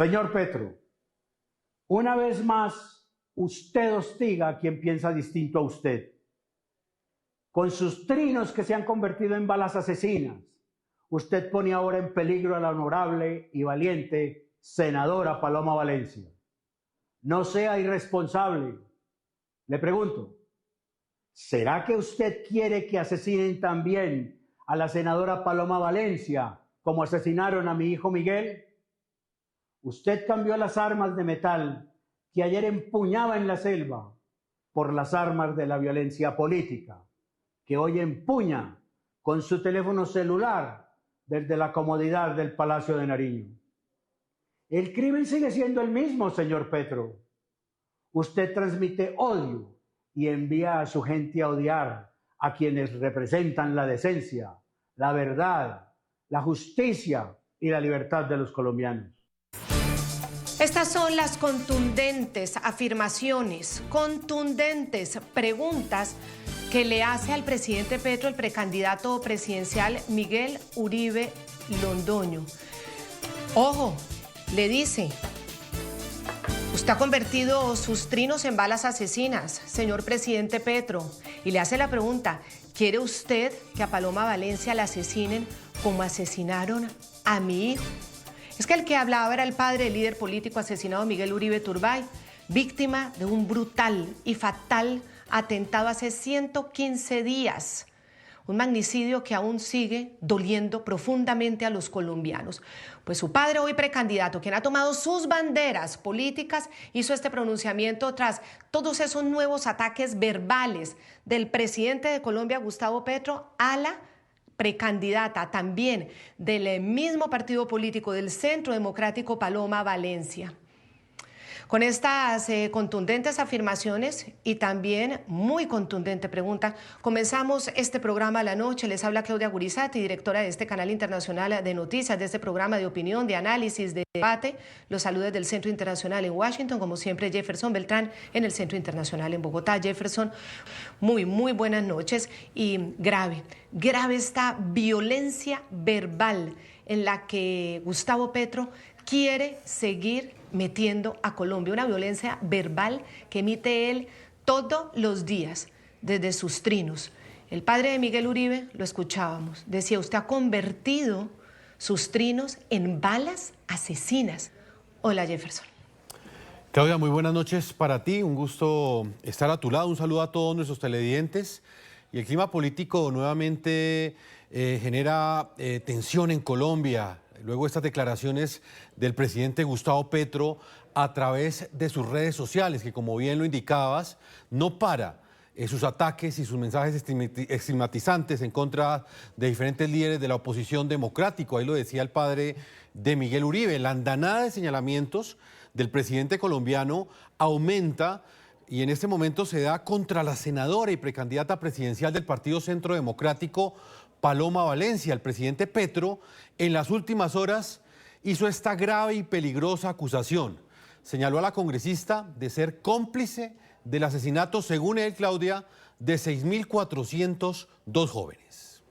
Señor Petro, una vez más, usted hostiga a quien piensa distinto a usted. Con sus trinos que se han convertido en balas asesinas, usted pone ahora en peligro a la honorable y valiente senadora Paloma Valencia. No sea irresponsable. Le pregunto, ¿será que usted quiere que asesinen también a la senadora Paloma Valencia como asesinaron a mi hijo Miguel? Usted cambió las armas de metal que ayer empuñaba en la selva por las armas de la violencia política, que hoy empuña con su teléfono celular desde la comodidad del Palacio de Nariño. El crimen sigue siendo el mismo, señor Petro. Usted transmite odio y envía a su gente a odiar a quienes representan la decencia, la verdad, la justicia y la libertad de los colombianos. Estas son las contundentes afirmaciones, contundentes preguntas que le hace al presidente Petro el precandidato presidencial Miguel Uribe Londoño. Ojo, le dice, usted ha convertido sus trinos en balas asesinas, señor presidente Petro, y le hace la pregunta, ¿quiere usted que a Paloma Valencia la asesinen como asesinaron a mi hijo? Es que el que hablaba era el padre del líder político asesinado Miguel Uribe Turbay, víctima de un brutal y fatal atentado hace 115 días. Un magnicidio que aún sigue doliendo profundamente a los colombianos. Pues su padre, hoy precandidato, quien ha tomado sus banderas políticas, hizo este pronunciamiento tras todos esos nuevos ataques verbales del presidente de Colombia, Gustavo Petro, a la precandidata también del mismo partido político del Centro Democrático, Paloma Valencia. Con estas contundentes afirmaciones y también muy contundente pregunta, comenzamos este programa a la noche. Les habla Claudia Gurizati, directora de este canal internacional de noticias, de este programa de opinión, de análisis, de debate. Los saludos desde el Centro Internacional en Washington, como siempre Jefferson Beltrán en el Centro Internacional en Bogotá. Jefferson, muy buenas noches. Y grave esta violencia verbal en la que Gustavo Petro quiere seguir metiendo a Colombia, una violencia verbal que emite él todos los días desde sus trinos. El padre de Miguel Uribe, lo escuchábamos, decía, usted ha convertido sus trinos en balas asesinas. Hola, Jefferson. Claudia, muy buenas noches para ti, un gusto estar a tu lado, un saludo a todos nuestros televidentes. Y el clima político nuevamente genera tensión en Colombia. Luego estas declaraciones del presidente Gustavo Petro a través de sus redes sociales, que como bien lo indicabas, no para sus ataques y sus mensajes estigmatizantes en contra de diferentes líderes de la oposición democrática. Ahí lo decía el padre de Miguel Uribe. La andanada de señalamientos del presidente colombiano aumenta y en este momento se da contra la senadora y precandidata presidencial del Partido Centro Democrático, Paloma Valencia. El presidente Petro en las últimas horas hizo esta grave y peligrosa acusación. Señaló a la congresista de ser cómplice del asesinato, según él, Claudia, de 6.402 jóvenes.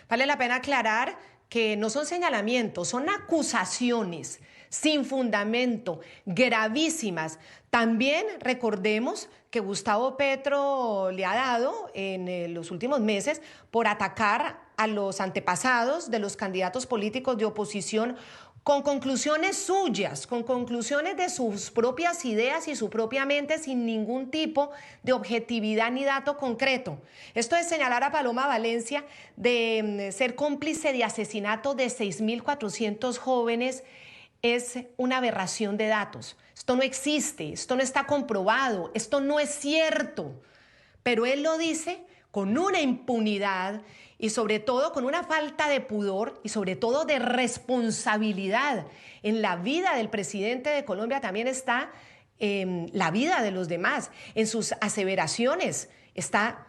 Vale la pena aclarar que no son señalamientos, son acusaciones sin fundamento, gravísimas. También recordemos que Gustavo Petro le ha dado en los últimos meses por atacar a los antepasados de los candidatos políticos de oposición con conclusiones suyas, con conclusiones de sus propias ideas y su propia mente, sin ningún tipo de objetividad ni dato concreto. Esto de señalar a Paloma Valencia de ser cómplice de asesinato de 6.400 jóvenes es una aberración de datos. Esto no existe, esto no está comprobado, esto no es cierto. Pero él lo dice con una impunidad y sobre todo con una falta de pudor y sobre todo de responsabilidad. En la vida del presidente de Colombia también está la vida de los demás. En sus aseveraciones está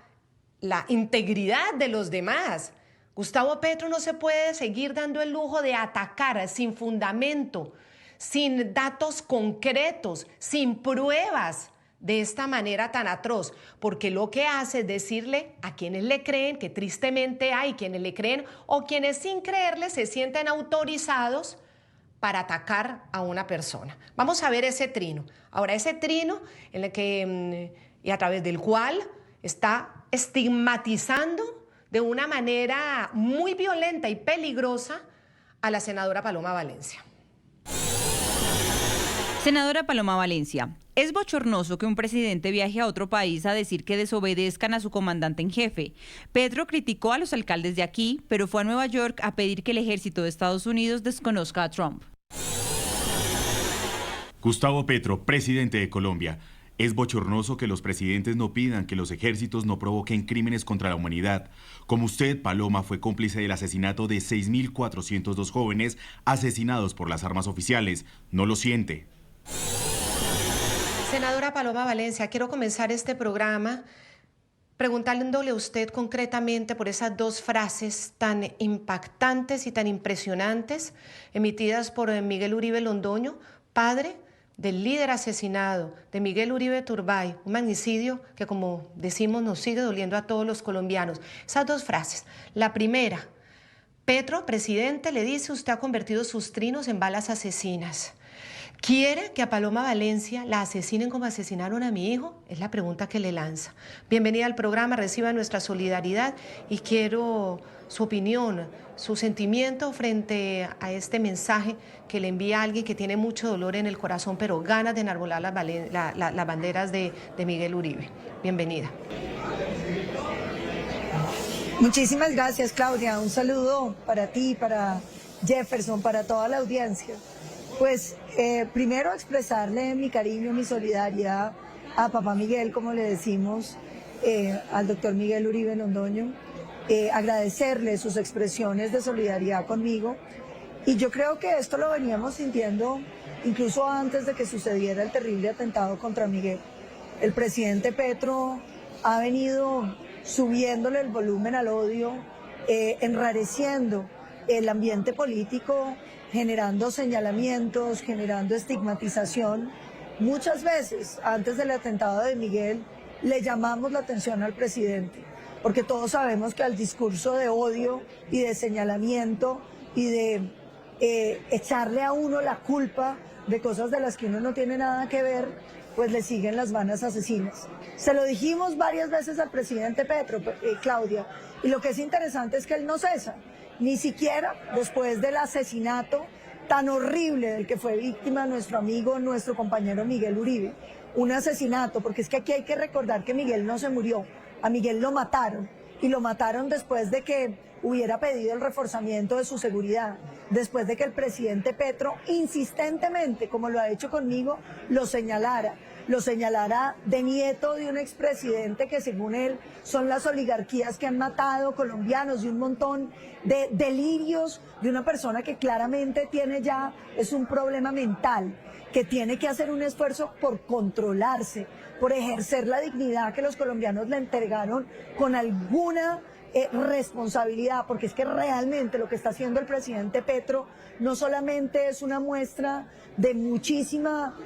la integridad de los demás. Gustavo Petro no se puede seguir dando el lujo de atacar sin fundamento, sin datos concretos, sin pruebas, de esta manera tan atroz, porque lo que hace es decirle a quienes le creen, que tristemente hay quienes le creen, o quienes sin creerle se sienten autorizados para atacar a una persona. Vamos a ver ese trino. Ahora, ese trino en el que, y a través del cual está estigmatizando de una manera muy violenta y peligrosa a la senadora Paloma Valencia. Senadora Paloma Valencia, es bochornoso que un presidente viaje a otro país a decir que desobedezcan a su comandante en jefe. Petro criticó a los alcaldes de aquí, pero fue a Nueva York a pedir que el ejército de Estados Unidos desconozca a Trump. Gustavo Petro, presidente de Colombia. Es bochornoso que los presidentes no pidan que los ejércitos no provoquen crímenes contra la humanidad. Como usted, Paloma, fue cómplice del asesinato de 6.402 jóvenes asesinados por las armas oficiales. ¿No lo siente? Senadora Paloma Valencia, quiero comenzar este programa preguntándole a usted concretamente por esas dos frases tan impactantes y tan impresionantes emitidas por Miguel Uribe Londoño, padre del líder asesinado de Miguel Uribe Turbay, un magnicidio que, como decimos, nos sigue doliendo a todos los colombianos. Esas dos frases. La primera, Petro, presidente, le dice: usted ha convertido sus trinos en balas asesinas. ¿Quiere que a Paloma Valencia la asesinen como asesinaron a mi hijo? Es la pregunta que le lanza. Bienvenida al programa, reciba nuestra solidaridad y quiero su opinión, su sentimiento frente a este mensaje que le envía a alguien que tiene mucho dolor en el corazón, pero ganas de enarbolar las banderas de Miguel Uribe. Bienvenida. Muchísimas gracias, Claudia. Un saludo para ti, para Jefferson, para toda la audiencia. Pues primero expresarle mi cariño, mi solidaridad a papá Miguel, como le decimos, al doctor Miguel Uribe Londoño, agradecerle sus expresiones de solidaridad conmigo. Y yo creo que esto lo veníamos sintiendo incluso antes de que sucediera el terrible atentado contra Miguel. El presidente Petro ha venido subiéndole el volumen al odio, enrareciendo el ambiente político, generando señalamientos, generando estigmatización. Muchas veces, antes del atentado de Miguel, le llamamos la atención al presidente, porque todos sabemos que al discurso de odio y de señalamiento y de echarle a uno la culpa de cosas de las que uno no tiene nada que ver, pues le siguen las balas asesinas. Se lo dijimos varias veces al presidente Petro, Claudia, y lo que es interesante es que él no cesa, ni siquiera después del asesinato tan horrible del que fue víctima nuestro amigo, nuestro compañero Miguel Uribe. Un asesinato, porque es que aquí hay que recordar que Miguel no se murió, a Miguel lo mataron, y lo mataron después de que hubiera pedido el reforzamiento de su seguridad, después de que el presidente Petro insistentemente, como lo ha hecho conmigo, lo señalara de nieto de un expresidente que según él son las oligarquías que han matado colombianos, y un montón de delirios de una persona que claramente es un problema mental, que tiene que hacer un esfuerzo por controlarse, por ejercer la dignidad que los colombianos le entregaron con alguna responsabilidad, porque es que realmente lo que está haciendo el presidente Petro no solamente es una muestra de muchísima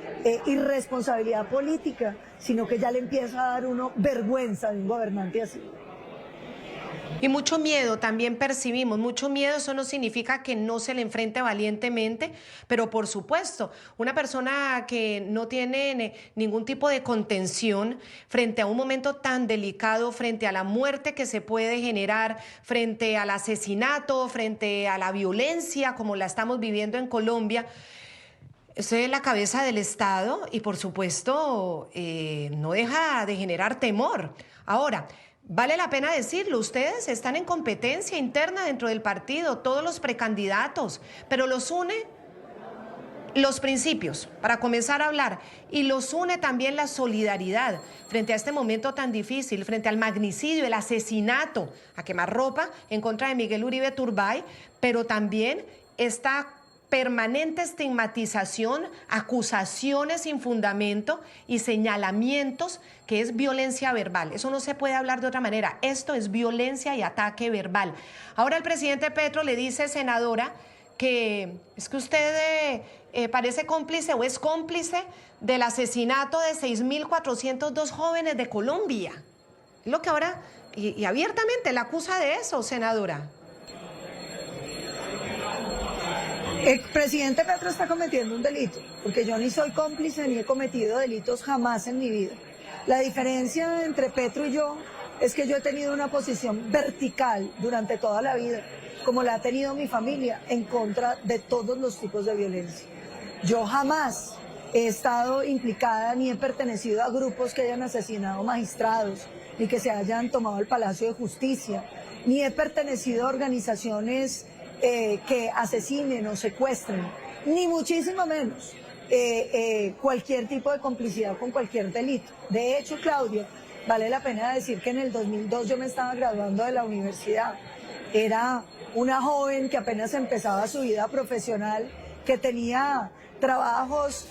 irresponsabilidad política, sino que ya le empieza a dar uno vergüenza de un gobernante así. Y mucho miedo también percibimos, mucho miedo. Eso no significa que no se le enfrente valientemente, pero por supuesto, una persona que no tiene ningún tipo de contención frente a un momento tan delicado, frente a la muerte que se puede generar, frente al asesinato, frente a la violencia como la estamos viviendo en Colombia, usted es la cabeza del Estado y por supuesto no deja de generar temor. Ahora, vale la pena decirlo, ustedes están en competencia interna dentro del partido, todos los precandidatos, pero los une los principios, para comenzar a hablar, y los une también la solidaridad frente a este momento tan difícil, frente al magnicidio, el asesinato a quemarropa en contra de Miguel Uribe Turbay, pero también esta permanente estigmatización, acusaciones sin fundamento y señalamientos que es violencia verbal. Eso no se puede hablar de otra manera. Esto es violencia y ataque verbal. Ahora el presidente Petro le dice, senadora, que es que usted parece cómplice o es cómplice del asesinato de 6.402 jóvenes de Colombia. Es lo que ahora, y abiertamente la acusa de eso, senadora. El presidente Petro está cometiendo un delito, porque yo ni soy cómplice ni he cometido delitos jamás en mi vida. La diferencia entre Petro y yo es que yo he tenido una posición vertical durante toda la vida, como la ha tenido mi familia, en contra de todos los tipos de violencia. Yo jamás he estado implicada ni he pertenecido a grupos que hayan asesinado magistrados, ni que se hayan tomado el Palacio de Justicia, ni he pertenecido a organizaciones que asesinen o secuestren, ni muchísimo menos cualquier tipo de complicidad con cualquier delito. De hecho, Claudia, vale la pena decir que en el 2002 yo me estaba graduando de la universidad. Era una joven que apenas empezaba su vida profesional, que tenía trabajos,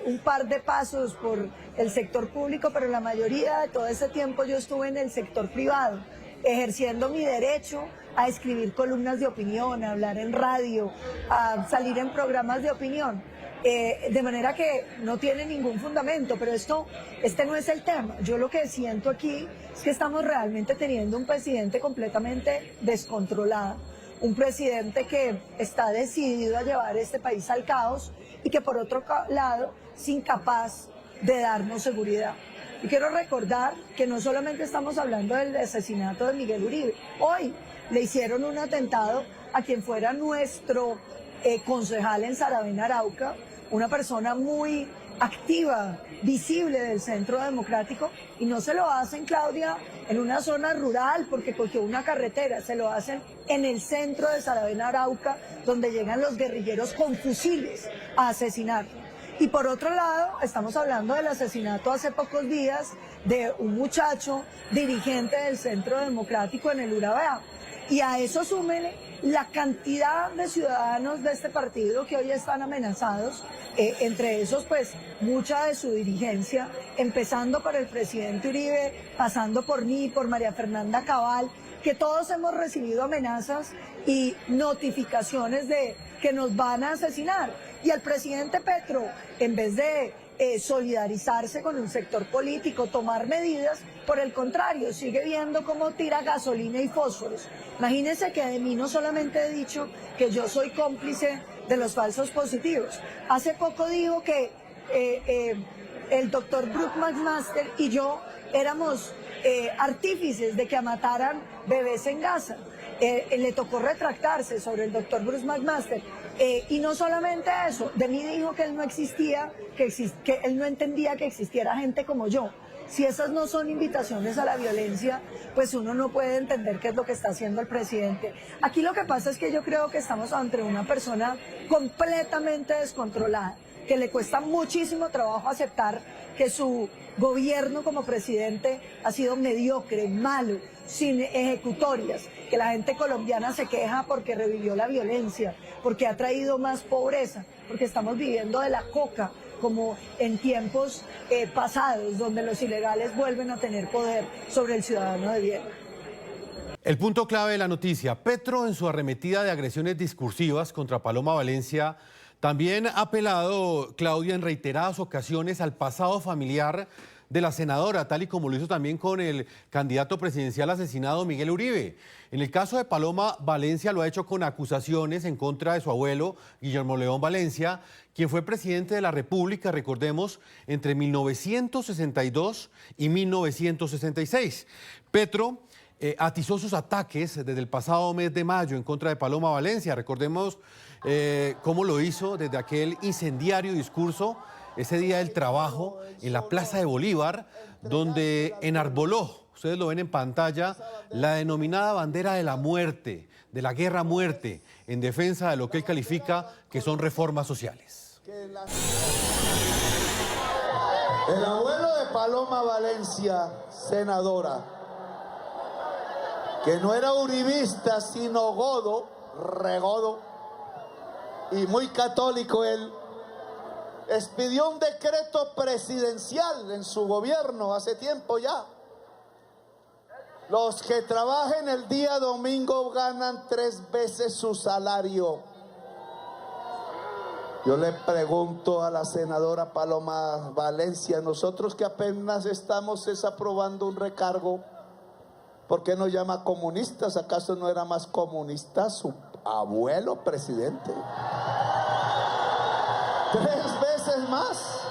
un par de pasos por el sector público, pero la mayoría de todo ese tiempo yo estuve en el sector privado, ejerciendo mi derecho a escribir columnas de opinión, a hablar en radio, a salir en programas de opinión. De manera que no tiene ningún fundamento, pero este no es el tema. Yo lo que siento aquí es que estamos realmente teniendo un presidente completamente descontrolado, un presidente que está decidido a llevar este país al caos y que por otro lado es incapaz de darnos seguridad. Y quiero recordar que no solamente estamos hablando del asesinato de Miguel Uribe, hoy le hicieron un atentado a quien fuera nuestro concejal en Saravena, Arauca, una persona muy activa, visible del Centro Democrático, y no se lo hacen, Claudia, en una zona rural porque cogió una carretera, se lo hacen en el centro de Saravena, Arauca, donde llegan los guerrilleros con fusiles a asesinarlo. Y por otro lado, estamos hablando del asesinato hace pocos días de un muchacho dirigente del Centro Democrático en el Urabá. Y a eso súmenle la cantidad de ciudadanos de este partido que hoy están amenazados, entre esos pues mucha de su dirigencia, empezando por el presidente Uribe, pasando por mí, por María Fernanda Cabal, que todos hemos recibido amenazas y notificaciones de que nos van a asesinar. Y el presidente Petro, en vez de solidarizarse con un sector político, tomar medidas, por el contrario, sigue viendo cómo tira gasolina y fósforos. Imagínense que de mí no solamente he dicho que yo soy cómplice de los falsos positivos. Hace poco dijo que el doctor Bruce McMaster y yo éramos artífices de que mataran bebés en Gaza. Le tocó retractarse sobre el doctor Bruce McMaster. Y no solamente eso, de mí dijo que él no existía, que él no entendía que existiera gente como yo. Si esas no son invitaciones a la violencia, pues uno no puede entender qué es lo que está haciendo el presidente. Aquí lo que pasa es que yo creo que estamos ante una persona completamente descontrolada, que le cuesta muchísimo trabajo aceptar que su gobierno como presidente ha sido mediocre, malo, sin ejecutorias, que la gente colombiana se queja porque revivió la violencia, porque ha traído más pobreza, porque estamos viviendo de la coca, como en tiempos pasados, donde los ilegales vuelven a tener poder sobre el ciudadano de bien. El punto clave de la noticia: Petro, en su arremetida de agresiones discursivas contra Paloma Valencia, también ha apelado, Claudia, en reiteradas ocasiones al pasado familiar de la senadora, tal y como lo hizo también con el candidato presidencial asesinado Miguel Uribe. En el caso de Paloma Valencia lo ha hecho con acusaciones en contra de su abuelo, Guillermo León Valencia, quien fue presidente de la República, recordemos, entre 1962 y 1966. Petro atizó sus ataques desde el pasado mes de mayo en contra de Paloma Valencia. Recordemos cómo lo hizo desde aquel incendiario discurso ese día del trabajo en la Plaza de Bolívar, donde enarboló, ustedes lo ven en pantalla, la denominada bandera de la muerte, de la guerra a muerte, en defensa de lo que él califica que son reformas sociales. El abuelo de Paloma Valencia, senadora, que no era uribista, sino godo, regodo, y muy católico él, expidió un decreto presidencial en su gobierno hace tiempo ya. Los que trabajen el día domingo ganan 3 veces su salario. Yo le pregunto a la senadora Paloma Valencia, nosotros que apenas estamos aprobando un recargo, ¿por qué nos llama comunistas? ¿Acaso no era más comunista su abuelo presidente? 3 veces más.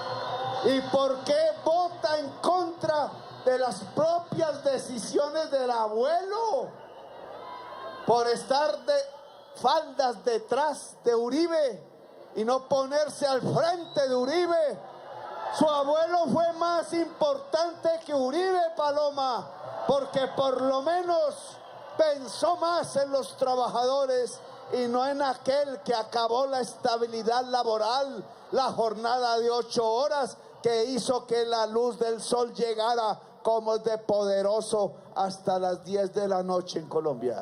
¿Y por qué vota en contra de las propias decisiones del abuelo? Por estar de faldas detrás de Uribe y no ponerse al frente de Uribe. Su abuelo fue más importante que Uribe, Paloma, porque por lo menos pensó más en los trabajadores y no en aquel que acabó la estabilidad laboral, la jornada de 8 horas, que hizo que la luz del sol llegara como de poderoso hasta las 10 de la noche en Colombia.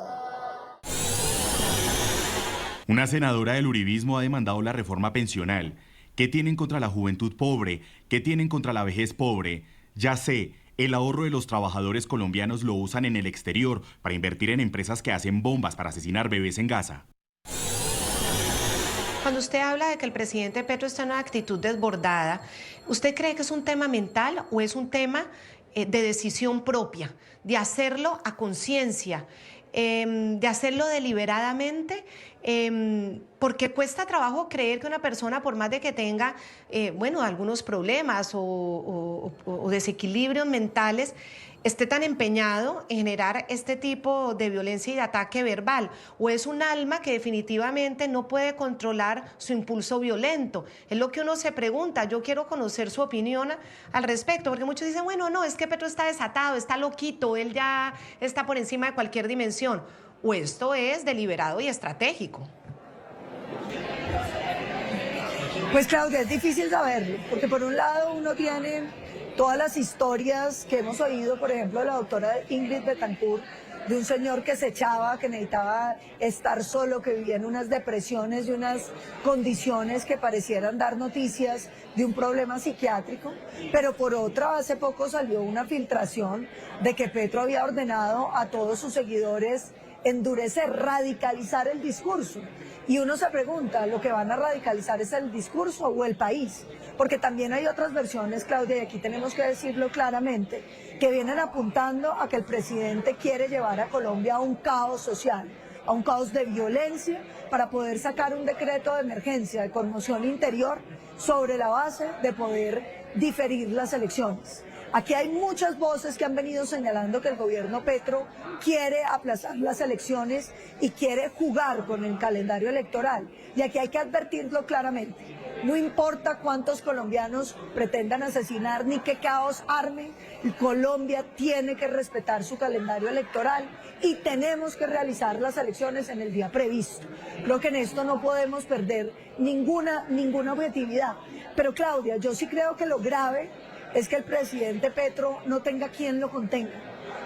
Una senadora del uribismo ha demandado la reforma pensional. ¿Qué tienen contra la juventud pobre? ¿Qué tienen contra la vejez pobre? Ya sé, el ahorro de los trabajadores colombianos lo usan en el exterior para invertir en empresas que hacen bombas para asesinar bebés en Gaza. Cuando usted habla de que el presidente Petro está en una actitud desbordada, ¿usted cree que es un tema mental o es un tema de decisión propia, de hacerlo a conciencia, de hacerlo deliberadamente? Porque cuesta trabajo creer que una persona, por más de que tenga, algunos problemas o desequilibrios mentales, esté tan empeñado en generar este tipo de violencia y de ataque verbal, o es un alma que definitivamente no puede controlar su impulso violento. Es lo que uno se pregunta. Yo quiero conocer su opinión al respecto, porque muchos dicen, bueno, no, es que Petro está desatado, está loquito, él ya está por encima de cualquier dimensión, o esto es deliberado y estratégico. Pues Claudia, es difícil saberlo, porque por un lado uno tiene todas las historias que hemos oído, por ejemplo, de la doctora Ingrid Betancourt, de un señor que se echaba, que necesitaba estar solo, que vivía en unas depresiones y unas condiciones que parecieran dar noticias de un problema psiquiátrico, pero por otra, hace poco salió una filtración de que Petro había ordenado a todos sus seguidores endurecer, radicalizar el discurso. Y uno se pregunta, ¿lo que van a radicalizar es el discurso o el país? Porque también hay otras versiones, Claudia, y aquí tenemos que decirlo claramente, que vienen apuntando a que el presidente quiere llevar a Colombia a un caos social, a un caos de violencia, para poder sacar un decreto de emergencia, de conmoción interior, sobre la base de poder diferir las elecciones. Aquí hay muchas voces que han venido señalando que el gobierno Petro quiere aplazar las elecciones y quiere jugar con el calendario electoral. Y aquí hay que advertirlo claramente. No importa cuántos colombianos pretendan asesinar ni qué caos armen, Colombia tiene que respetar su calendario electoral y tenemos que realizar las elecciones en el día previsto. Creo que en esto no podemos perder ninguna objetividad. Pero Claudia, yo sí creo que lo grave es que el presidente Petro no tenga quien lo contenga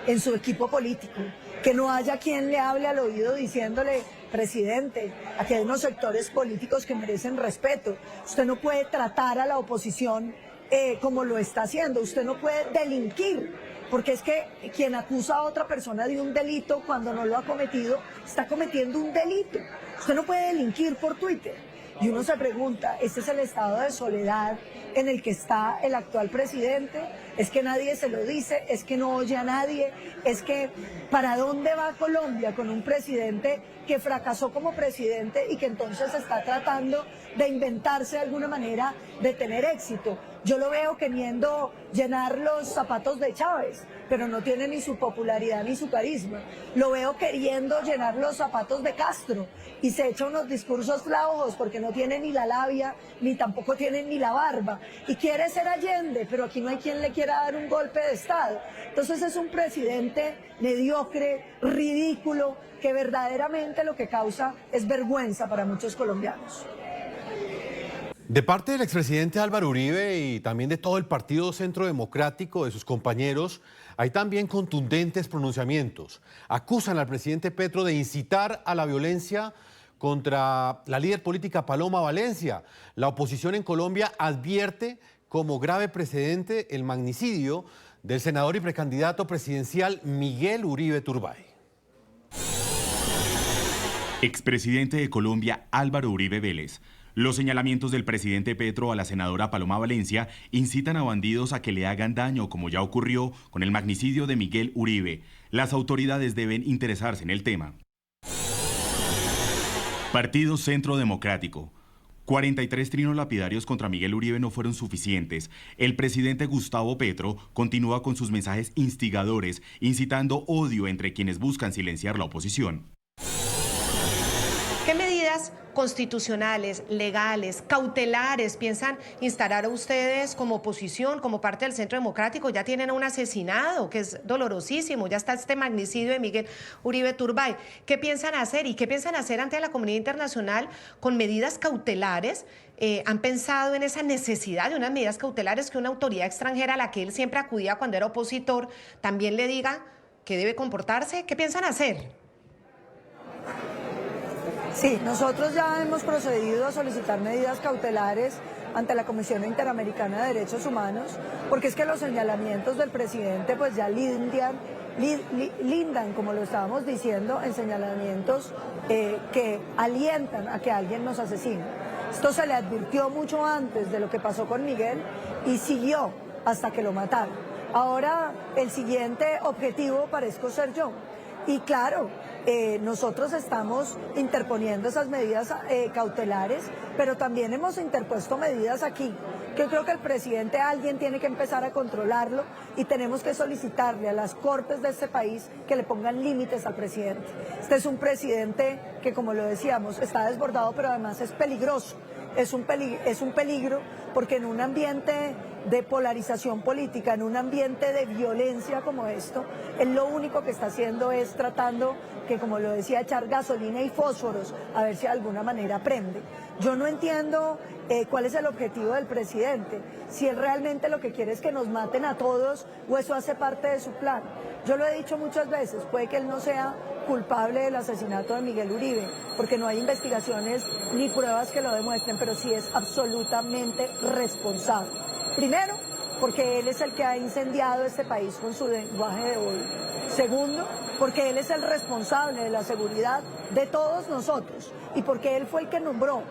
en su equipo político, que no haya quien le hable al oído diciéndole, presidente, aquí hay unos sectores políticos que merecen respeto, usted no puede tratar a la oposición como lo está haciendo, usted no puede delinquir, porque es que quien acusa a otra persona de un delito cuando no lo ha cometido, está cometiendo un delito. Usted no puede delinquir por Twitter. Y uno se pregunta, ¿este es el estado de soledad en el que está el actual presidente? ¿Es que nadie se lo dice? ¿Es que no oye a nadie? ¿Es que para dónde va Colombia con un presidente que fracasó como presidente y que entonces está tratando de inventarse de alguna manera de tener éxito? Yo lo veo queriendo llenar los zapatos de Chávez, pero no tiene ni su popularidad ni su carisma. Lo veo queriendo llenar los zapatos de Castro y se echa unos discursos flojos porque no tiene ni la labia, ni tampoco tiene ni la barba. Y quiere ser Allende, pero aquí no hay quien le quiera dar un golpe de Estado. Entonces es un presidente mediocre, ridículo, que verdaderamente lo que causa es vergüenza para muchos colombianos. De parte del expresidente Álvaro Uribe y también de todo el Partido Centro Democrático, de sus compañeros, hay también contundentes pronunciamientos. Acusan al presidente Petro de incitar a la violencia contra la líder política Paloma Valencia. La oposición en Colombia advierte como grave precedente el magnicidio del senador y precandidato presidencial Miguel Uribe Turbay. Expresidente de Colombia Álvaro Uribe Vélez. Los señalamientos del presidente Petro a la senadora Paloma Valencia incitan a bandidos a que le hagan daño, como ya ocurrió con el magnicidio de Miguel Uribe. Las autoridades deben interesarse en el tema. Partido Centro Democrático. 43 trinos lapidarios contra Miguel Uribe no fueron suficientes. El presidente Gustavo Petro continúa con sus mensajes instigadores, incitando odio entre quienes buscan silenciar la oposición. ¿Qué medidas constitucionales, legales, cautelares piensan instalar ustedes como oposición, como parte del Centro Democrático? Ya tienen a un asesinado que es dolorosísimo, ya está este magnicidio de Miguel Uribe Turbay. ¿Qué piensan hacer y qué piensan hacer ante la comunidad internacional con medidas cautelares? ¿Han pensado en esa necesidad de unas medidas cautelares que una autoridad extranjera a la que él siempre acudía cuando era opositor también le diga que debe comportarse? ¿Qué piensan hacer? Sí, nosotros ya hemos procedido a solicitar medidas cautelares ante la Comisión Interamericana de Derechos Humanos, porque es que los señalamientos del presidente pues ya lindan, como lo estábamos diciendo, en señalamientos que alientan a que alguien nos asesine. Esto se le advirtió mucho antes de lo que pasó con Miguel y siguió hasta que lo mataron. Ahora el siguiente objetivo parezco ser yo. Y claro, nosotros estamos interponiendo esas medidas cautelares, pero también hemos interpuesto medidas aquí. Yo creo que el presidente, alguien tiene que empezar a controlarlo y tenemos que solicitarle a las cortes de este país que le pongan límites al presidente. Este es un presidente que, como lo decíamos, está desbordado, pero además es peligroso. Es un peligro porque en un ambiente de polarización política, en un ambiente de violencia como esto, él lo único que está haciendo es tratando que, como lo decía, echar gasolina y fósforos a ver si de alguna manera prende. Yo no entiendo cuál es el objetivo del presidente, si él realmente lo que quiere es que nos maten a todos o eso hace parte de su plan. Yo lo he dicho muchas veces, puede que él no sea culpable del asesinato de Miguel Uribe, porque no hay investigaciones ni pruebas que lo demuestren, pero sí es absolutamente responsable. Primero, porque él es el que ha incendiado este país con su lenguaje de odio. Segundo, porque él es el responsable de la seguridad de todos nosotros y porque él fue el que nombró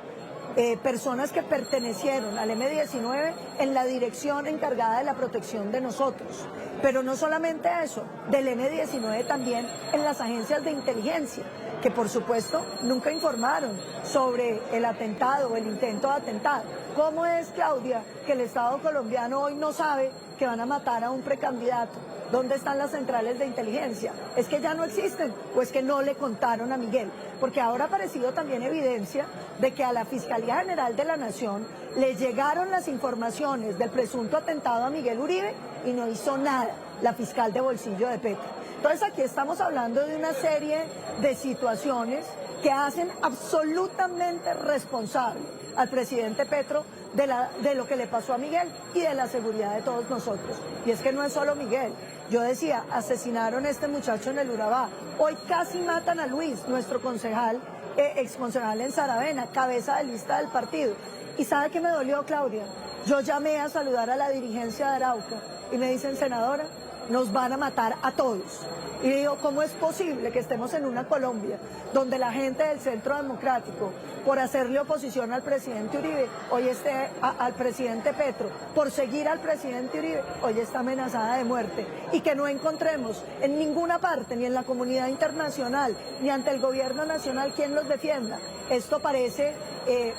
personas que pertenecieron al M-19 en la dirección encargada de la protección de nosotros. Pero no solamente eso, del M-19 también en las agencias de inteligencia, que por supuesto nunca informaron sobre el atentado o el intento de atentado. ¿Cómo es, Claudia, que el Estado colombiano hoy no sabe que van a matar a un precandidato? ¿Dónde están las centrales de inteligencia? ¿Es que ya no existen o es que no le contaron a Miguel? Porque ahora ha aparecido también evidencia de que a la Fiscalía General de la Nación le llegaron las informaciones del presunto atentado a Miguel Uribe y no hizo nada la fiscal de bolsillo de Petro. Entonces aquí estamos hablando de una serie de situaciones que hacen absolutamente responsable al presidente Petro de lo que le pasó a Miguel y de la seguridad de todos nosotros. Y es que no es solo Miguel. Yo decía, asesinaron a este muchacho en el Urabá. Hoy casi matan a Luis, nuestro concejal, exconcejal en Saravena, cabeza de lista del partido. ¿Y sabe qué me dolió, Claudia? Yo llamé a saludar a la dirigencia de Arauca y me dicen, senadora, nos van a matar a todos. Y digo, ¿cómo es posible que estemos en una Colombia donde la gente del Centro Democrático, por hacerle oposición al presidente Uribe, hoy esté al presidente Petro, por seguir al presidente Uribe, hoy está amenazada de muerte? Y que no encontremos en ninguna parte, ni en la comunidad internacional, ni ante el gobierno nacional, quien los defienda. Esto parece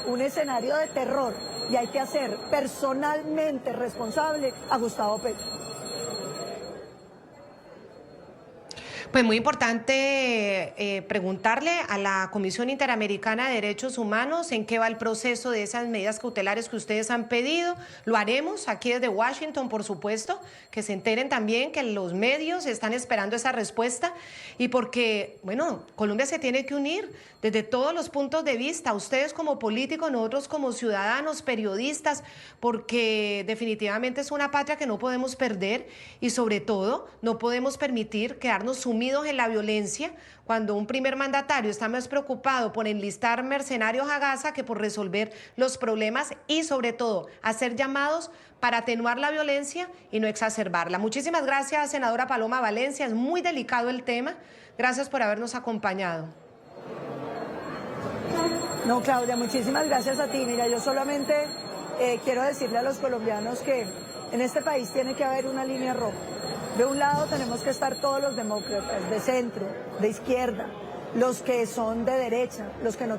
un escenario de terror y hay que hacer personalmente responsable a Gustavo Petro. Pues muy importante preguntarle a la Comisión Interamericana de Derechos Humanos en qué va el proceso de esas medidas cautelares que ustedes han pedido. Lo haremos aquí desde Washington, por supuesto, que se enteren también que los medios están esperando esa respuesta y porque, bueno, Colombia se tiene que unir desde todos los puntos de vista, ustedes como políticos, nosotros como ciudadanos, periodistas, porque definitivamente es una patria que no podemos perder y sobre todo no podemos permitir quedarnos sumidos en la violencia cuando un primer mandatario está más preocupado por enlistar mercenarios a Gaza que por resolver los problemas y sobre todo hacer llamados para atenuar la violencia y no exacerbarla. Muchísimas gracias, senadora Paloma Valencia, es muy delicado el tema. Gracias por habernos acompañado. No, Claudia, muchísimas gracias a ti. Mira, yo solamente quiero decirle a los colombianos que en este país tiene que haber una línea roja. De un lado tenemos que estar todos los demócratas, de centro, de izquierda, los que son de derecha, los que no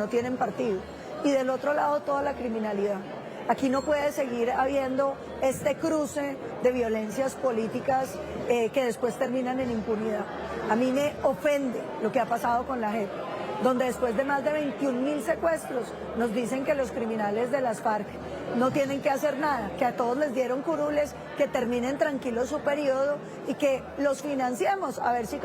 tienen partido. y del otro lado toda la criminalidad. Aquí no puede seguir habiendo este cruce de violencias políticas que después terminan en impunidad. A mí me ofende lo que ha pasado con la JEP, donde después de más de 21.000 secuestros nos dicen que los criminales de las FARC no tienen que hacer nada, que a todos les dieron curules, que terminen tranquilos su periodo y que los financiemos a ver si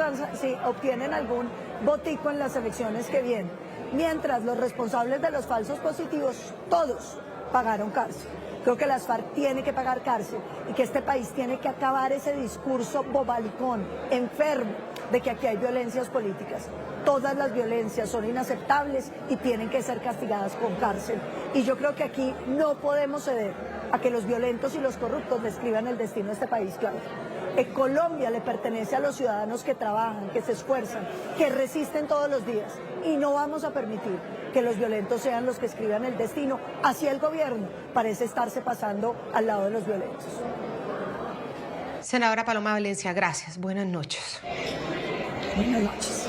obtienen algún botico en las elecciones que vienen. Mientras los responsables de los falsos positivos, todos pagaron cárcel. Creo que las FARC tienen que pagar cárcel y que este país tiene que acabar ese discurso bobalicón, enfermo, de que aquí hay violencias políticas. Todas las violencias son inaceptables y tienen que ser castigadas con cárcel. Y yo creo que aquí no podemos ceder a que los violentos y los corruptos describan el destino de este país, claro. Colombia le pertenece a los ciudadanos que trabajan, que se esfuerzan, que resisten todos los días. Y no vamos a permitir que los violentos sean los que escriban el destino. Así el gobierno parece estarse pasando al lado de los violentos. Senadora Paloma Valencia, gracias. Buenas noches. Buenas noches.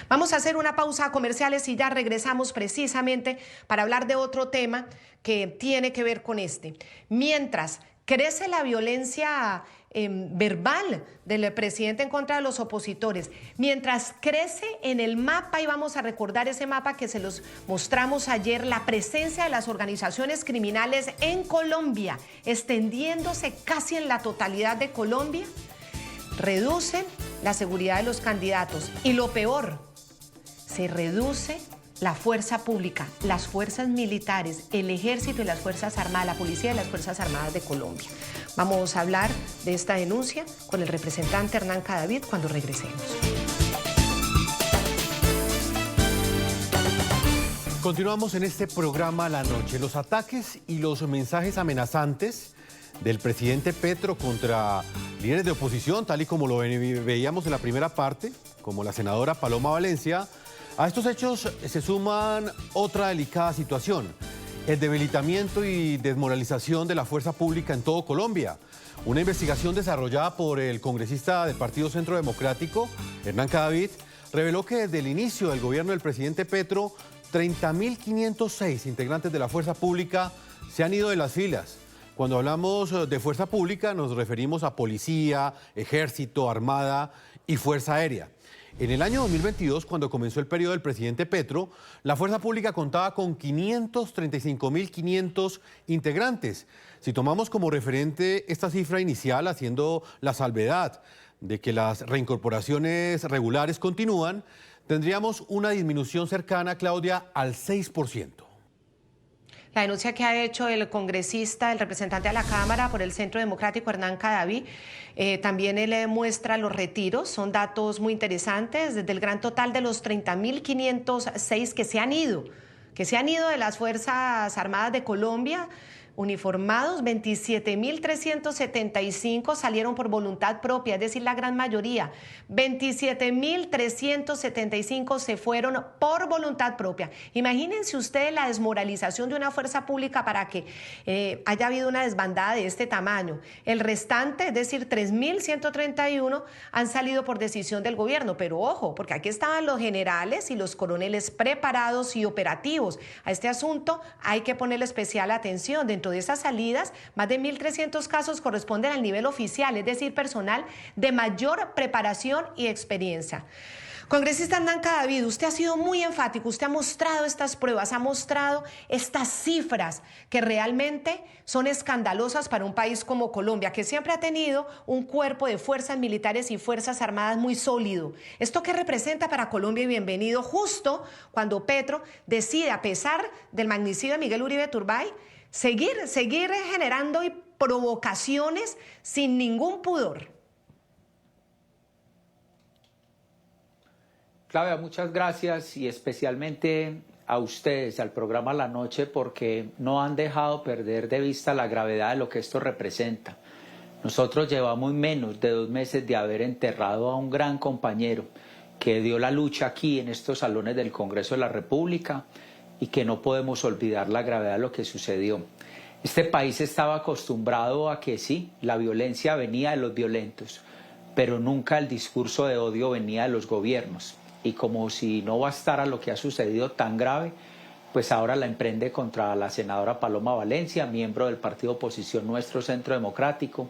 Vamos a hacer una pausa a comerciales y ya regresamos precisamente para hablar de otro tema que tiene que ver con este. Mientras crece la violencia verbal del presidente en contra de los opositores, mientras crece en el mapa, y vamos a recordar ese mapa que se los mostramos ayer, la presencia de las organizaciones criminales en Colombia, extendiéndose casi en la totalidad de Colombia, reducen la seguridad de los candidatos y lo peor, se reduce la fuerza pública, las fuerzas militares, el ejército y las fuerzas armadas, la policía y las fuerzas armadas de Colombia. Vamos a hablar de esta denuncia con el representante Hernán Cadavid cuando regresemos. Continuamos en este programa La Noche. Los ataques y los mensajes amenazantes del presidente Petro contra líderes de oposición, tal y como lo veíamos en la primera parte, como la senadora Paloma Valencia. A estos hechos se suman otra delicada situación, el debilitamiento y desmoralización de la fuerza pública en todo Colombia. Una investigación desarrollada por el congresista del Partido Centro Democrático, Hernán Cadavid, reveló que desde el inicio del gobierno del presidente Petro, 30.506 integrantes de la fuerza pública se han ido de las filas. Cuando hablamos de fuerza pública nos referimos a policía, ejército, armada y fuerza aérea. En el año 2022, cuando comenzó el periodo del presidente Petro, la fuerza pública contaba con 535.500 integrantes. Si tomamos como referente esta cifra inicial, haciendo la salvedad de que las reincorporaciones regulares continúan, tendríamos una disminución cercana, Claudia, al 6%. La denuncia que ha hecho el congresista, el representante de la Cámara por el Centro Democrático, Hernán Cadavid, también él muestra los retiros, son datos muy interesantes, desde el gran total de los 30.506 que se han ido de las Fuerzas Armadas de Colombia, uniformados, 27.375 salieron por voluntad propia, es decir, la gran mayoría. 27.375 se fueron por voluntad propia. Imagínense ustedes la desmoralización de una fuerza pública para que haya habido una desbandada de este tamaño. El restante, es decir, 3.131 han salido por decisión del gobierno. Pero ojo, porque aquí estaban los generales y los coroneles preparados y operativos. A este asunto hay que ponerle especial atención. Dentro de esas salidas, más de 1.300 casos corresponden al nivel oficial, es decir, personal de mayor preparación y experiencia. Congresista Hernán Cadavid, usted ha sido muy enfático, usted ha mostrado estas pruebas, ha mostrado estas cifras que realmente son escandalosas para un país como Colombia, que siempre ha tenido un cuerpo de fuerzas militares y fuerzas armadas muy sólido. ¿Esto qué representa para Colombia? Y bienvenido justo cuando Petro decide, a pesar del magnicidio de Miguel Uribe Turbay, seguir generando provocaciones sin ningún pudor. Claudia, muchas gracias y especialmente a ustedes, al programa La Noche, porque no han dejado perder de vista la gravedad de lo que esto representa. Nosotros llevamos menos de 2 meses de haber enterrado a un gran compañero que dio la lucha aquí en estos salones del Congreso de la República y que no podemos olvidar la gravedad de lo que sucedió. Este país estaba acostumbrado a que sí, la violencia venía de los violentos, pero nunca el discurso de odio venía de los gobiernos. Y como si no bastara lo que ha sucedido tan grave, pues ahora la emprende contra la senadora Paloma Valencia, miembro del partido oposición Nuestro Centro Democrático,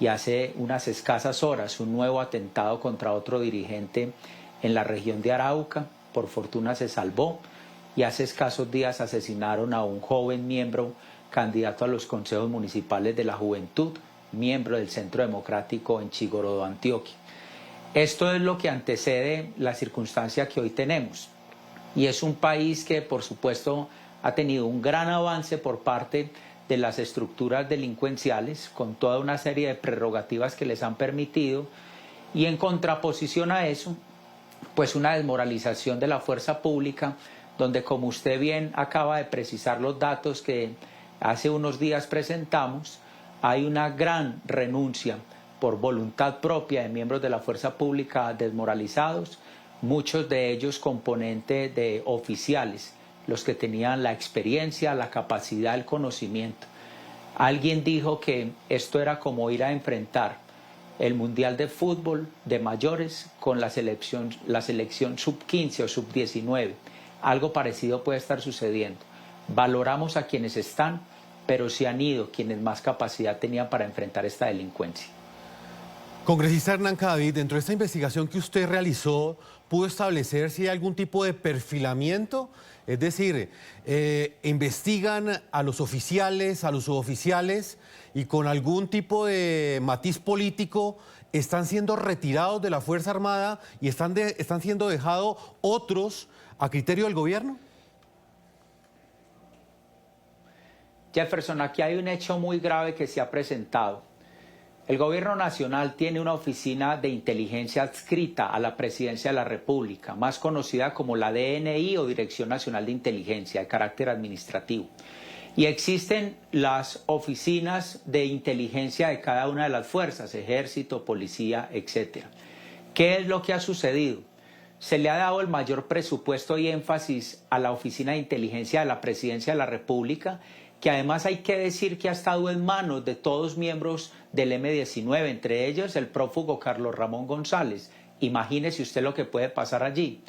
y hace unas escasas horas un nuevo atentado contra otro dirigente en la región de Arauca. Por fortuna se salvó, y hace escasos días asesinaron a un joven miembro candidato a los consejos municipales de la juventud, miembro del Centro Democrático en Chigorodó, Antioquia. Esto es lo que antecede la circunstancia que hoy tenemos, y es un país que por supuesto ha tenido un gran avance por parte de las estructuras delincuenciales, con toda una serie de prerrogativas que les han permitido, y en contraposición a eso, pues una desmoralización de la fuerza pública, donde, como usted bien acaba de precisar los datos que hace unos días presentamos, hay una gran renuncia por voluntad propia de miembros de la fuerza pública desmoralizados, muchos de ellos componentes de oficiales, los que tenían la experiencia, la capacidad, el conocimiento. Alguien dijo que esto era como ir a enfrentar el Mundial de Fútbol de mayores con la selección sub-15 o sub-19. Algo parecido puede estar sucediendo. Valoramos a quienes están, pero se han ido quienes más capacidad tenían para enfrentar esta delincuencia. Congresista Hernán Cadavid, dentro de esta investigación que usted realizó, ¿pudo establecer si hay algún tipo de perfilamiento? Es decir, investigan a los oficiales, a los suboficiales, y con algún tipo de matiz político están siendo retirados de la Fuerza Armada y están siendo dejados otros a criterio del gobierno. Jefferson, aquí hay un hecho muy grave que se ha presentado. El Gobierno Nacional tiene una oficina de inteligencia adscrita a la Presidencia de la República, más conocida como la DNI o Dirección Nacional de Inteligencia, de carácter administrativo. Y existen las oficinas de inteligencia de cada una de las fuerzas, ejército, policía, etc. ¿Qué es lo que ha sucedido? Se le ha dado el mayor presupuesto y énfasis a la Oficina de Inteligencia de la Presidencia de la República, que además hay que decir que ha estado en manos de todos miembros del M-19, entre ellos el prófugo Carlos Ramón González. Imagínese usted lo que puede pasar allí.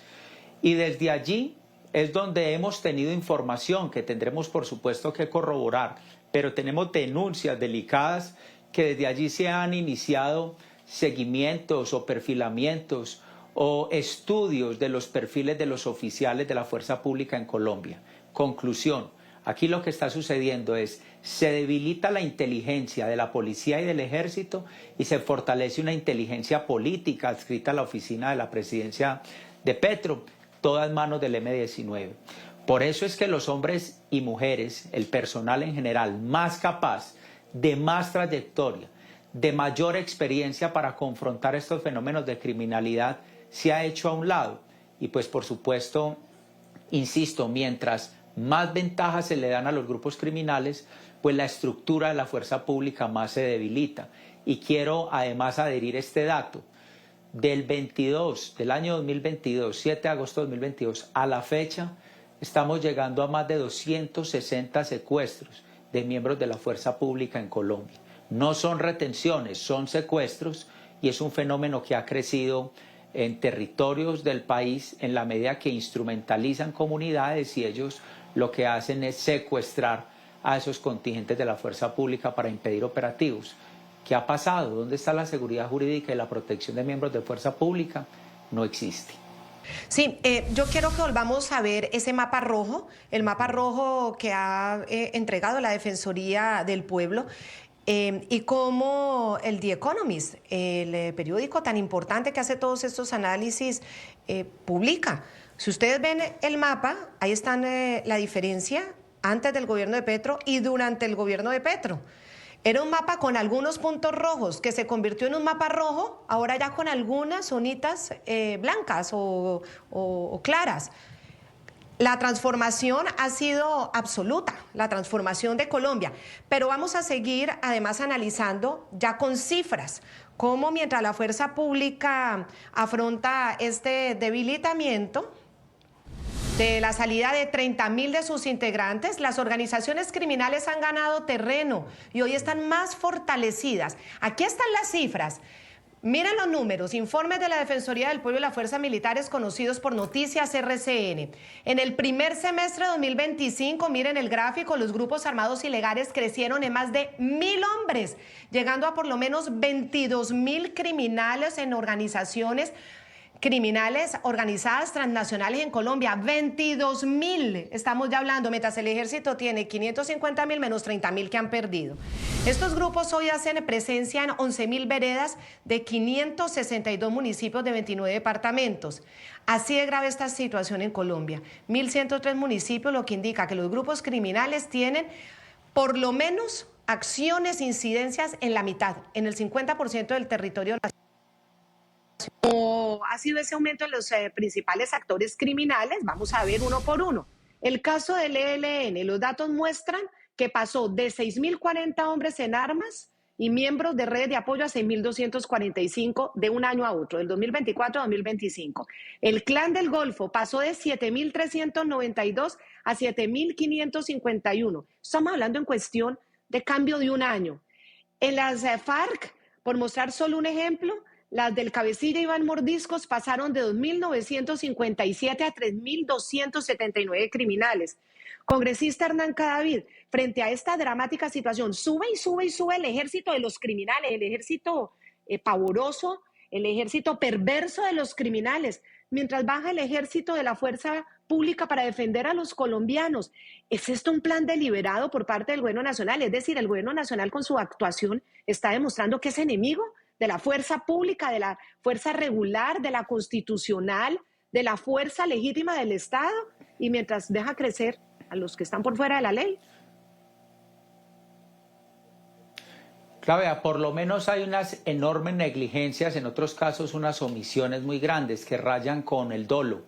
Y desde allí es donde hemos tenido información que tendremos por supuesto que corroborar, pero tenemos denuncias delicadas que desde allí se han iniciado seguimientos o perfilamientos o estudios de los perfiles de los oficiales de la fuerza pública en Colombia. Conclusión. Aquí lo que está sucediendo es, se debilita la inteligencia de la policía y del ejército y se fortalece una inteligencia política adscrita a la oficina de la presidencia de Petro, todas en manos del M-19. Por eso es que los hombres y mujeres, el personal en general, más capaz, de más trayectoria, de mayor experiencia para confrontar estos fenómenos de criminalidad, se ha hecho a un lado. Y pues por supuesto, insisto, mientras más ventajas se le dan a los grupos criminales, pues la estructura de la fuerza pública más se debilita. Y quiero además adherir este dato. Del año 2022, 7 de agosto de 2022, a la fecha, estamos llegando a más de 260 secuestros de miembros de la fuerza pública en Colombia. No son retenciones, son secuestros, y es un fenómeno que ha crecido en territorios del país en la medida que instrumentalizan comunidades y ellos lo que hacen es secuestrar a esos contingentes de la fuerza pública para impedir operativos. ¿Qué ha pasado? ¿Dónde está la seguridad jurídica y la protección de miembros de fuerza pública? No existe. Sí, yo quiero que volvamos a ver ese mapa rojo, el mapa rojo que ha entregado la Defensoría del Pueblo. Y cómo el The Economist, el periódico tan importante que hace todos estos análisis, publica. Si ustedes ven el mapa, ahí está la diferencia antes del gobierno de Petro y durante el gobierno de Petro. Era un mapa con algunos puntos rojos que se convirtió en un mapa rojo, ahora ya con algunas zonitas blancas o claras. La transformación ha sido absoluta, la transformación de Colombia, pero vamos a seguir además analizando ya con cifras, cómo mientras la fuerza pública afronta este debilitamiento de la salida de 30.000 de sus integrantes, las organizaciones criminales han ganado terreno y hoy están más fortalecidas. Aquí están las cifras. Miren los números, informes de la Defensoría del Pueblo y las Fuerzas Militares conocidos por Noticias RCN. En el primer semestre de 2025, miren el gráfico, los grupos armados ilegales crecieron en más de 1.000 hombres, llegando a por lo menos 22.000 criminales en organizaciones criminales organizadas transnacionales en Colombia, 22.000 estamos ya hablando, mientras el ejército tiene 550.000 menos 30.000 que han perdido. Estos grupos hoy hacen presencia en 11.000 veredas de 562 municipios de 29 departamentos. Así de grave esta situación en Colombia. 1.103 municipios, lo que indica que los grupos criminales tienen por lo menos acciones, incidencias en la mitad, en el 50% del territorio nacional. Ha sido ese aumento en los principales actores criminales, vamos a ver uno por uno. El caso del ELN, los datos muestran que pasó de 6.040 hombres en armas y miembros de redes de apoyo a 6.245 de un año a otro, del 2024 a 2025. El Clan del Golfo pasó de 7.392 a 7.551. Estamos hablando en cuestión de cambio de un año. En las FARC, por mostrar solo un ejemplo, las del cabecilla Iván Mordiscos pasaron de 2.957 a 3.279 criminales. Congresista Hernán Cadavid, frente a esta dramática situación, sube y sube y sube el ejército de los criminales, el ejército pavoroso, el ejército perverso de los criminales, mientras baja el ejército de la fuerza pública para defender a los colombianos. ¿Es esto un plan deliberado por parte del gobierno nacional? Es decir, el gobierno nacional con su actuación está demostrando que es enemigo de la fuerza pública, de la fuerza regular, de la constitucional, de la fuerza legítima del Estado, y mientras deja crecer a los que están por fuera de la ley. Claudia, por lo menos hay unas enormes negligencias, en otros casos unas omisiones muy grandes que rayan con el dolo.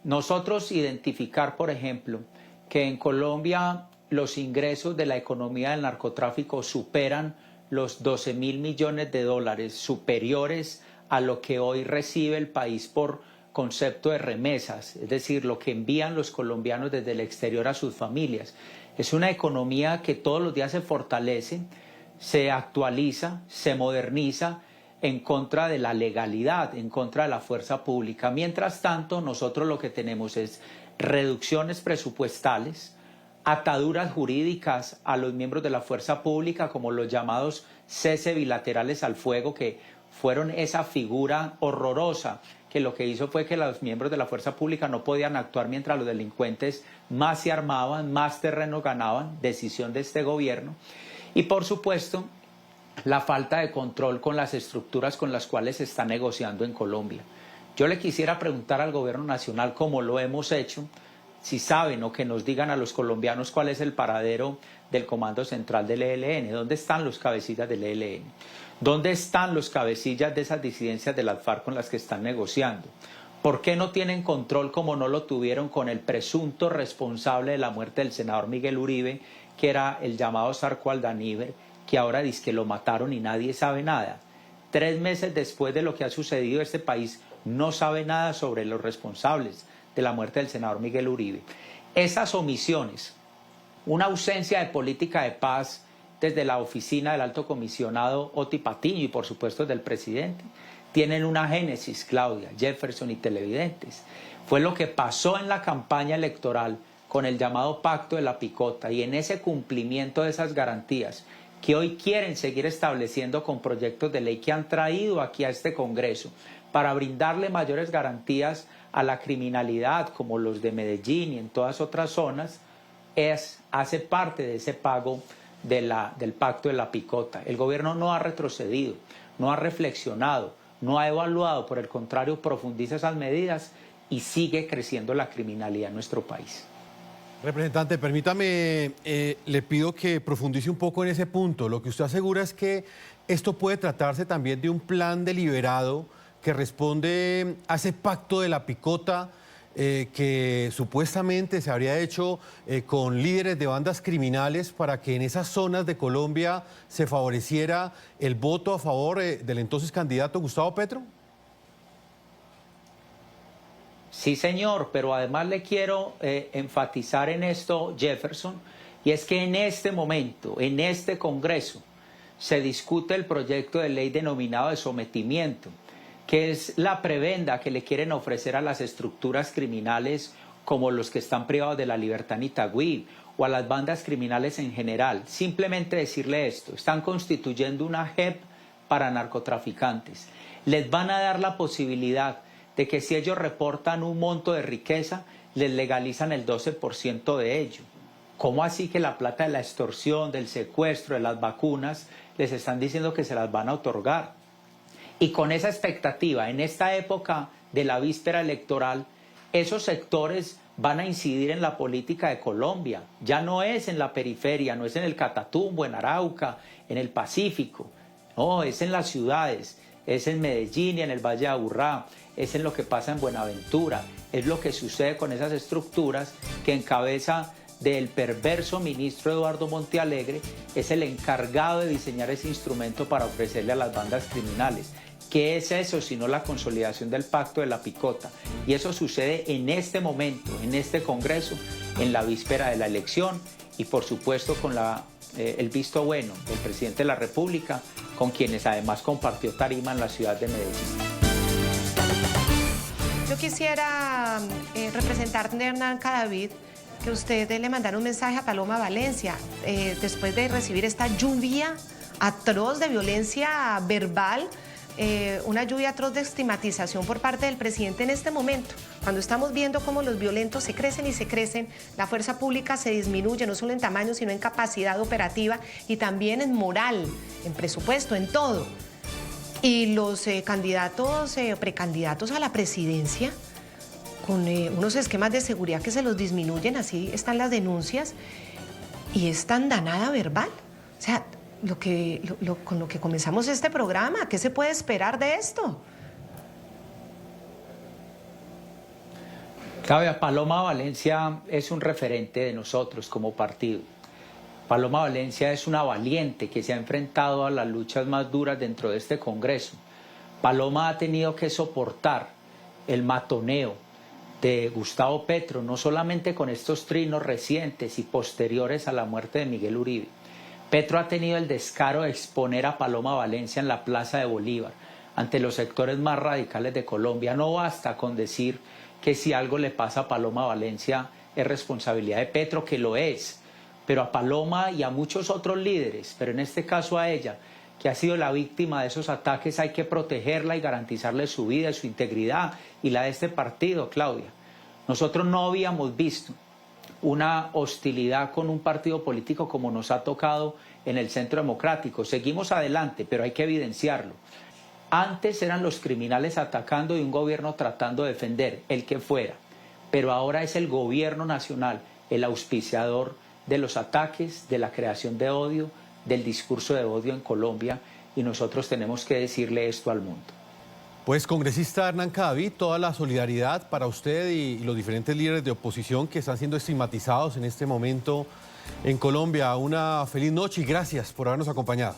Nosotros identificar, por ejemplo, que en Colombia los ingresos de la economía del narcotráfico superan los 12.000 millones de dólares, superiores a lo que hoy recibe el país por concepto de remesas, es decir, lo que envían los colombianos desde el exterior a sus familias. Es una economía que todos los días se fortalece, se actualiza, se moderniza en contra de la legalidad, en contra de la fuerza pública. Mientras tanto, nosotros lo que tenemos es reducciones presupuestales, ataduras jurídicas a los miembros de la fuerza pública, como los llamados cese bilaterales al fuego, que fueron esa figura horrorosa que lo que hizo fue que los miembros de la fuerza pública no podían actuar mientras los delincuentes más se armaban, más terreno ganaban, decisión de este gobierno. Y por supuesto, la falta de control con las estructuras con las cuales se está negociando en Colombia. Yo le quisiera preguntar al gobierno nacional, como lo hemos hecho, si saben o que nos digan a los colombianos cuál es el paradero del Comando Central del ELN, dónde están los cabecillas del ELN, dónde están los cabecillas de esas disidencias de las FARC con las que están negociando, por qué no tienen control como no lo tuvieron con el presunto responsable de la muerte del senador Miguel Uribe, que era el llamado Zarco Aldaníver, que ahora dice que lo mataron y nadie sabe nada. 3 meses después de lo que ha sucedido, este país no sabe nada sobre los responsables de la muerte del senador Miguel Uribe. Esas omisiones, una ausencia de política de paz desde la oficina del alto comisionado Oti Patiño y por supuesto del presidente, tienen una génesis, Claudia, Jefferson y televidentes. Fue lo que pasó en la campaña electoral con el llamado Pacto de la Picota, y en ese cumplimiento de esas garantías que hoy quieren seguir estableciendo con proyectos de ley que han traído aquí a este Congreso para brindarle mayores garantías a la criminalidad, como los de Medellín y en todas otras zonas, hace parte de ese pago del Pacto de la Picota. El gobierno no ha retrocedido, no ha reflexionado, no ha evaluado, por el contrario, profundiza esas medidas y sigue creciendo la criminalidad en nuestro país. Representante, permítame, le pido que profundice un poco en ese punto. Lo que usted asegura es que esto puede tratarse también de un plan deliberado que responde a ese pacto de la picota que supuestamente se habría hecho con líderes de bandas criminales para que en esas zonas de Colombia se favoreciera el voto a favor del entonces candidato Gustavo Petro. Sí, señor, pero además le quiero enfatizar en esto, Jefferson, y es que en este momento, en este Congreso, se discute el proyecto de ley denominado de sometimiento, que es la prebenda que le quieren ofrecer a las estructuras criminales como los que están privados de la libertad en Itagüí o a las bandas criminales en general. Simplemente decirle esto: están constituyendo una JEP para narcotraficantes. Les van a dar la posibilidad de que si ellos reportan un monto de riqueza, les legalizan el 12% de ello. ¿Cómo así que la plata de la extorsión, del secuestro, de las vacunas, les están diciendo que se las van a otorgar? Y con esa expectativa, en esta época de la víspera electoral, esos sectores van a incidir en la política de Colombia. Ya no es en la periferia, no es en el Catatumbo, en Arauca, en el Pacífico. No, es en las ciudades, es en Medellín y en el Valle de Aburrá, es en lo que pasa en Buenaventura, es lo que sucede con esas estructuras que encabeza del perverso ministro Eduardo Montealegre, es el encargado de diseñar ese instrumento para ofrecerle a las bandas criminales. ¿Qué es eso sino la consolidación del pacto de la picota? Y eso sucede en este momento, en este Congreso, en la víspera de la elección y por supuesto con el visto bueno del presidente de la República, con quienes además compartió tarima en la ciudad de Medellín. Yo quisiera, representante de Hernán Cadavid, que usted le mandara un mensaje a Paloma Valencia después de recibir esta lluvia atroz de violencia verbal, una lluvia atroz de estigmatización por parte del presidente en este momento, cuando estamos viendo cómo los violentos se crecen y se crecen, la fuerza pública se disminuye, no solo en tamaño, sino en capacidad operativa y también en moral, en presupuesto, en todo. Y los candidatos, precandidatos a la presidencia, con unos esquemas de seguridad que se los disminuyen, así están las denuncias, y es tan danada verbal. O sea, con lo que comenzamos este programa, ¿qué se puede esperar de esto? Claudia, Paloma Valencia es un referente de nosotros como partido. Paloma Valencia es una valiente que se ha enfrentado a las luchas más duras dentro de este Congreso. Paloma ha tenido que soportar el matoneo de Gustavo Petro, no solamente con estos trinos recientes y posteriores a la muerte de Miguel Uribe. Petro ha tenido el descaro de exponer a Paloma Valencia en la Plaza de Bolívar ante los sectores más radicales de Colombia. No basta con decir que si algo le pasa a Paloma Valencia es responsabilidad de Petro, que lo es, pero a Paloma y a muchos otros líderes, pero en este caso a ella, que ha sido la víctima de esos ataques, hay que protegerla y garantizarle su vida, su integridad y la de este partido, Claudia. Nosotros no habíamos visto una hostilidad con un partido político como nos ha tocado en el Centro Democrático. Seguimos adelante, pero hay que evidenciarlo. Antes eran los criminales atacando y un gobierno tratando de defender, el que fuera. Pero ahora es el gobierno nacional el auspiciador de los ataques, de la creación de odio, del discurso de odio en Colombia, y nosotros tenemos que decirle esto al mundo. Pues, congresista Hernán Cadavid, toda la solidaridad para usted y los diferentes líderes de oposición que están siendo estigmatizados en este momento en Colombia. Una feliz noche y gracias por habernos acompañado.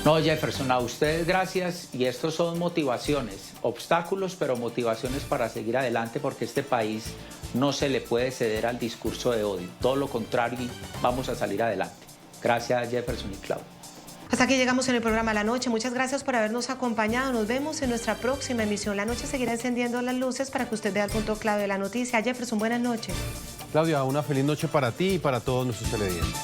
No, Jefferson, a ustedes gracias, y estos son motivaciones, obstáculos, pero motivaciones para seguir adelante, porque este país no se le puede ceder al discurso de odio. Todo lo contrario, vamos a salir adelante. Gracias, Jefferson y Claudia. Hasta aquí llegamos en el programa La Noche. Muchas gracias por habernos acompañado. Nos vemos en nuestra próxima emisión. La Noche seguirá encendiendo las luces para que usted vea el punto clave de la noticia. Jefferson, buenas noches. Claudia, una feliz noche para ti y para todos nuestros televidentes.